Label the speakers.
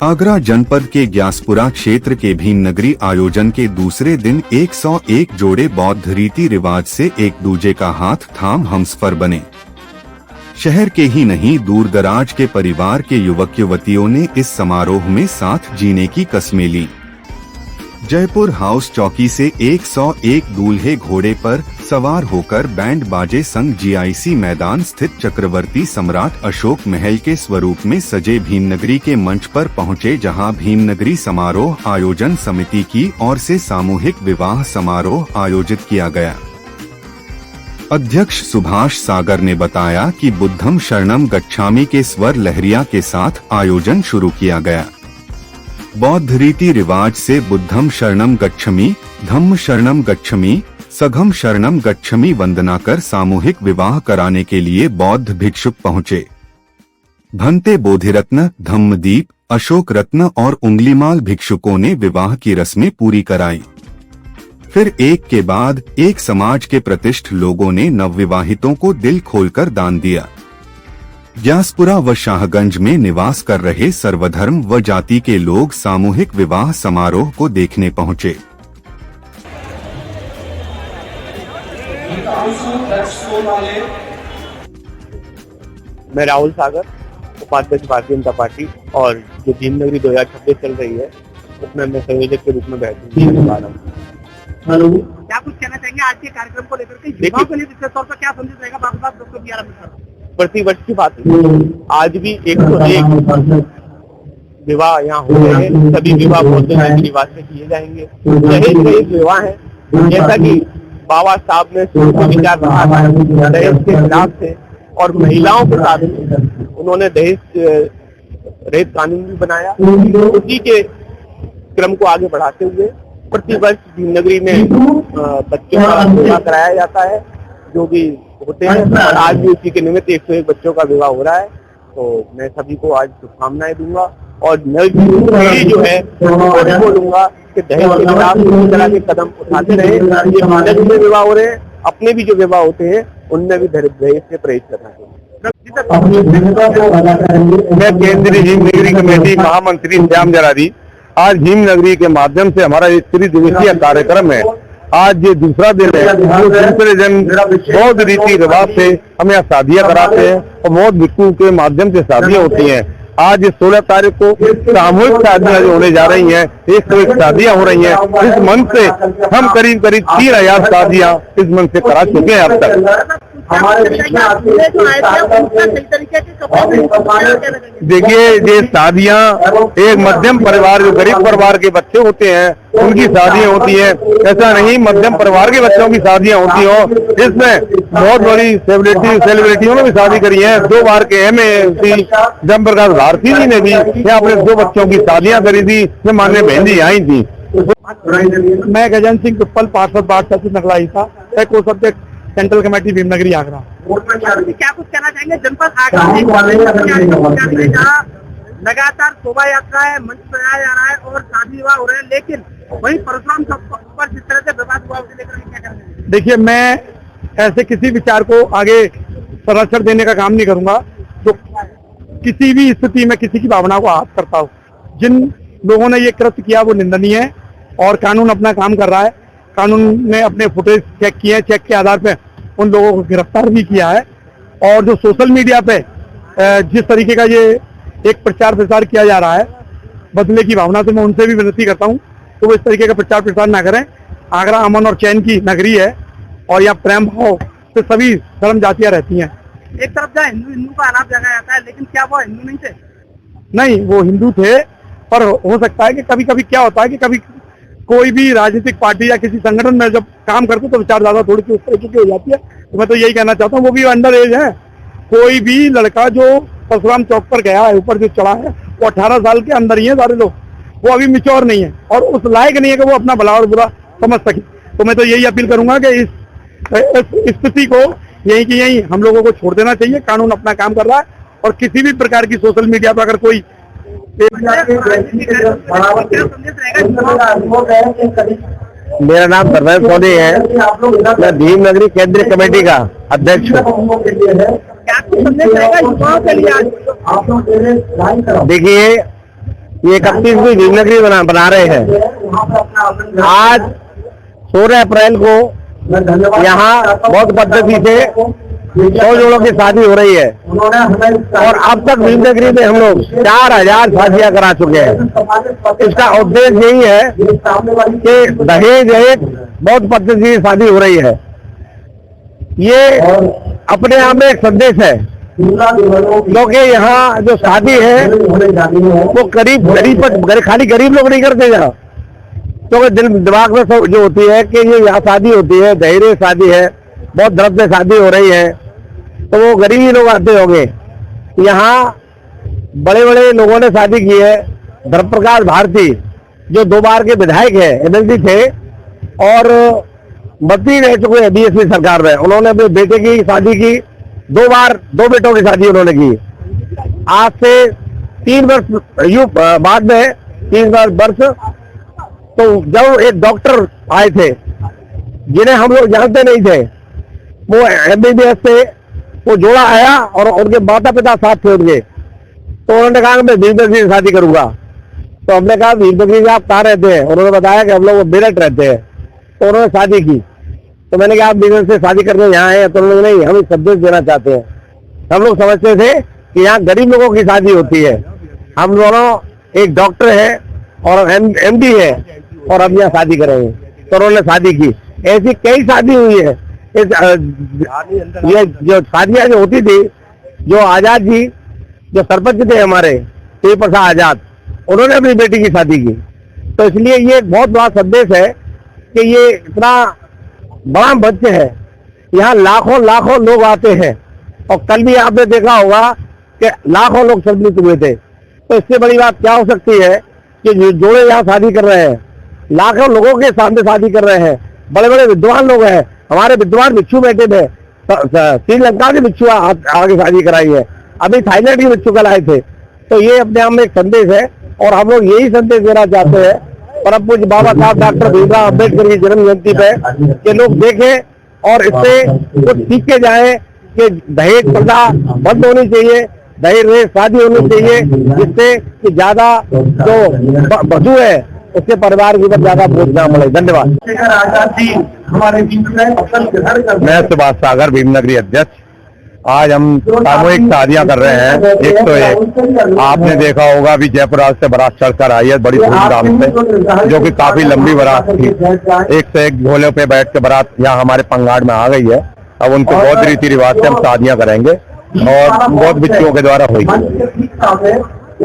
Speaker 1: आगरा जनपद के ग्यासपुरा क्षेत्र के भीमनगरी आयोजन के दूसरे दिन 101 जोड़े बौद्ध रीति रिवाज से एक दूजे का हाथ थाम हमसफर बने। शहर के ही नहीं दूर दराज के परिवार के युवक युवतियों ने इस समारोह में साथ जीने की कस्में ली। जयपुर हाउस चौकी से 101 दूल्हे घोड़े पर सवार होकर बैंड बाजे संग जीआईसी मैदान स्थित चक्रवर्ती सम्राट अशोक महल के स्वरूप में सजे भीमनगरी के मंच पर पहुंचे, जहां भीमनगरी समारोह आयोजन समिति की ओर से सामूहिक विवाह समारोह आयोजित किया गया। अध्यक्ष सुभाष सागर ने बताया कि बुद्धम शरणम गच्छामि के स्वर लहरिया के साथ आयोजन शुरू किया गया। बौद्ध रीति रिवाज से बुद्धम शरणम गच्छमि, धम्म शरणम गच्छमि, सघम शरणम गच्छमि वंदना कर सामूहिक विवाह कराने के लिए बौद्ध भिक्षुक पहुँचे। भंते बोधिरत्न, धम्मदीप, अशोक रत्न और उंगलीमाल भिक्षुकों ने विवाह की रस्में पूरी कराई। फिर एक के बाद एक समाज के प्रतिष्ठ लोगों ने नवविवाहितों को दिल खोलकर दान दिया। ग्यासपुरा व शाहगंज में निवास कर रहे सर्वधर्म व जाति के लोग सामूहिक विवाह समारोह को देखने पहुंचे।
Speaker 2: मैं राहुल सागर, उपाध्यक्ष भारतीय जनता पार्टी, और जो भीमनगरी 2026 चल रही है उसमें मैं संयोजक के रूप में बैठने हूँ।
Speaker 3: हेलो, क्या कुछ कहना चाहेंगे आज के कार्यक्रम को लेकर के? युवाओं के लिए विशेष तौर पर क्या संदेश रहेगा? बाबा डॉक्टर बी आर अम्बेडकर
Speaker 2: प्रतिवर्ष की बात है, आज भी 101 विवाह यहाँ हो रहे हैं। सभी विवाह बौद्ध रीति रिवाज से किए जाएंगे। दहेज रहित विवाह है, जैसा कि बाबा साहब ने विचार रखा था, दहेज के खिलाफ थे और महिलाओं के साथ उन्होंने दहेज रहित कानून भी बनाया। उसी के क्रम को आगे बढ़ाते हुए प्रतिवर्ष भीमनगरी में बच्चों का विवाह कराया जाता है, जो भी होते हैं, और आज भी उसी के निमित्त 101 बच्चों का विवाह हो रहा है। तो मैं सभी को आज शुभकामनाएं दूंगा और नई पीढ़ी जो है उनको भी बोलूंगा कि दहेज के खिलाफ इस तरह के कदम उठाते रहे। ये भीमनगरी में विवाह हो रहे हैं, अपने भी जो विवाह होते हैं उनमें भी दहेज से परहेज करना चाहिए। मैं केंद्रीय भीमनगरी कमेटी महामंत्री श्याम जरारी, आज भीमनगरी के माध्यम से हमारा एक त्रिदिवसीय कार्यक्रम है। आज ये दूसरा दिन है। दूसरे दिन बौद्ध रीति रिवाज से हम यहाँ शादियाँ कराते हैं और बौद्ध भिक्षु के माध्यम से शादियाँ होती हैं। आज 16 तारीख को सामूहिक शादियाँ जो होने जा रही हैं, 101 शादियाँ हो रही हैं। इस मन से हम करीब 3000 शादियाँ इस मन से करा चुके हैं अब तक। देखिए, ये शादियाँ एक मध्यम परिवार, जो गरीब परिवार के बच्चे होते हैं उनकी शादियाँ होती है। ऐसा नहीं मध्यम परिवार के बच्चों की शादियाँ होती हो। इसमें बहुत बड़ी सेलिब्रिटियों ने भी शादी करी है। 2 बार के एमएलसी जयप्रकाश भारती जी ने भी यहाँ अपने 2 बच्चों की शादियाँ करी थी। मैं माननीय बहन जी आई थी।
Speaker 3: मैं गजन सिंह पिप्पल, पार्षद वार्ड सचिव नगलाई था, को-सब्जेक्ट सेंट्रल कमेटी भीमनगरी आगरा। क्या कुछ कहना चाहेंगे? जनपद आगरा में जहाँ लगातार शोभा यात्राएं मंच बनाया जा रहा है और शादी विवाह हो रहे हैं, लेकिन वहीं परशुराम चौक पर जिस तरह से विवाद हुआ उसे लेकर क्या करेंगे? देखिए, मैं ऐसे किसी विचार को आगे संरक्षण देने का काम नहीं करूंगा जो किसी भी स्थिति में किसी की भावना को आहत करता हो। जिन लोगों ने ये कृत्य किया वो निंदनीय है और कानून अपना काम कर रहा है। कानून ने अपने फुटेज चेक किए हैं, चेक के आधार पर उन लोगों को गिरफ्तार भी किया है। और जो सोशल मीडिया पे जिस तरीके का ये एक प्रचार प्रसार किया जा रहा है बदले की भावना से, मैं उनसे भी विनती करता हूँ तो वो इस तरीके का प्रचार प्रसार ना करें। आगरा अमन और चैन की नगरी है और यहाँ प्रेम भाव से सभी धर्म जातियाँ रहती हैं। एक तरफ जहाँ हिंदू का आलाप जगाया जाता है, लेकिन क्या वो हिंदू नहीं थे? नहीं, वो हिंदू थे, पर हो सकता है कि कभी कभी क्या होता है कि कभी कोई भी राजनीतिक पार्टी या किसी संगठन में जब काम करते तो विचारधारा थोड़ी सी उस तरीके की हो जाती है। तो मैं तो यही कहना चाहता हूँ, वो भी अंडर एज है। कोई भी लड़का जो परशुराम चौक पर गया है, ऊपर जो चढ़ा है, वो 18 साल के अंदर ही है सारे लोग। वो अभी मैच्योर नहीं है और उस लायक नहीं है कि वो अपना भला और बुरा समझ सके। तो मैं तो यही अपील करूंगा कि इस स्थिति को यहीं की यहीं हम लोगों को छोड़ देना चाहिए। कानून अपना काम कर रहा है और किसी भी प्रकार की सोशल मीडिया पर अगर कोई
Speaker 2: मेरा नाम सरदार सोनी है, मैं भीमनगरी केंद्रीय कमेटी का अध्यक्ष हूँ। देखिए, ये 31वीं भीमनगरी बना रहे हैं। आज 16 अप्रैल को यहाँ बहुत पद्धति से 100 जोड़ों की शादी हो रही है और अब तक भीमनगरी में हम लोग 4000 शादियां करा चुके हैं। इसका उद्देश्य यही है कि दहेज एक बहुत पद्धति से शादी हो रही है। ये अपने आप में एक संदेश है, क्योंकि यहाँ जो शादी है वो खाली गरीब लोग नहीं करते यहाँ, क्योंकि दिमाग में जो होती है कि ये यहाँ शादी होती है, दहेज शादी है, बहुत धर्म से शादी हो रही है, तो वो गरीब ही लोग आते होंगे। यहाँ बड़े बड़े लोगों ने शादी की है। धर्म प्रकाश भारती जो 2 बार के विधायक है, एमएलसी थे और मंत्री रह चुके हैं बीएसपी सरकार में, उन्होंने अपने बेटे की शादी की 2 बार, 2 बेटों की शादी उन्होंने की। आज से 3 वर्ष बाद में 3 वर्ष तो जब एक डॉक्टर आए थे जिन्हें हम लोग जानते नहीं थे, वो एमबीबीएस से वो जोड़ा आया और उनके माता पिता साथ थे उनके, तो उन्होंने कहा मैं भीमनगरी से शादी करूंगा। तो हमने कहा भीमनगरी से आप कहाँ रहते हैं? उन्होंने बताया कि हम लोग मेरठ रहते हैं। तो उन्होंने शादी की। तो मैंने कहा आप भीमनगरी से शादी करने यहाँ आए? तो उन्होंने नहीं, हम एक संदेश देना चाहते हैं। हम लोग समझते थे कि यहाँ गरीब लोगों की शादी होती है। हम दोनों एक डॉक्टर है और एमडी है और अब यहाँ शादी करेंगे। तो उन्होंने शादी की। ऐसी कई शादी हुई है। ये जो शादियां जो होती थी, जो आजाद जी जो सरपंच थे हमारे श्री प्रसाद आजाद, उन्होंने अपनी बेटी की शादी की। तो इसलिए ये एक बहुत बड़ा संदेश है कि ये इतना बड़ा मंच है, यहाँ लाखों लाखों लोग आते हैं और कल भी आपने देखा होगा कि लाखों लोग सम्मिलित हुए थे। तो इससे बड़ी बात क्या हो सकती है कि जोड़े यहाँ शादी कर रहे हैं, लाखों लोगों के सामने शादी कर रहे हैं, बड़े बड़े विद्वान लोग हैं। हमारे विद्वान भिक्षु बैठे थे, श्रीलंका के भिक्षु आगे शादी कराई है, अभी थाईलैंड के भिक्षु कल आए थे। तो ये अपने आप में एक संदेश है और हम लोग यही संदेश देना चाहते हैं परम पूज्य बाबा साहब डॉक्टर भीमराव अम्बेडकर की जन्म जयंती पे कि लोग देखें और इससे कुछ सीख के जाए कि दहेज प्रथा बंद होनी चाहिए, दहेज शादी होनी चाहिए, जिससे कि ज्यादा जो वधू है उसके परिवार के ऊपर ज्यादा बोझ ना पड़े। धन्यवाद। मैं सुभाष सागर भीमनगरी अध्यक्ष। आज हम सामूहिक शादियां कर रहे हैं 101। आपने देखा होगा अभी जयपुर आज से बारात चढ़कर आई है बड़ी धूमधाम से, जो कि काफी लंबी बारात थी। 1 से 1 घोड़े पे बैठ के बारात यहाँ हमारे पंगाड़ में आ गई है। अब उनके बहुत रीति रिवाज से हम शादियां करेंगे और बहुत बिच्चुओं के द्वारा हुई।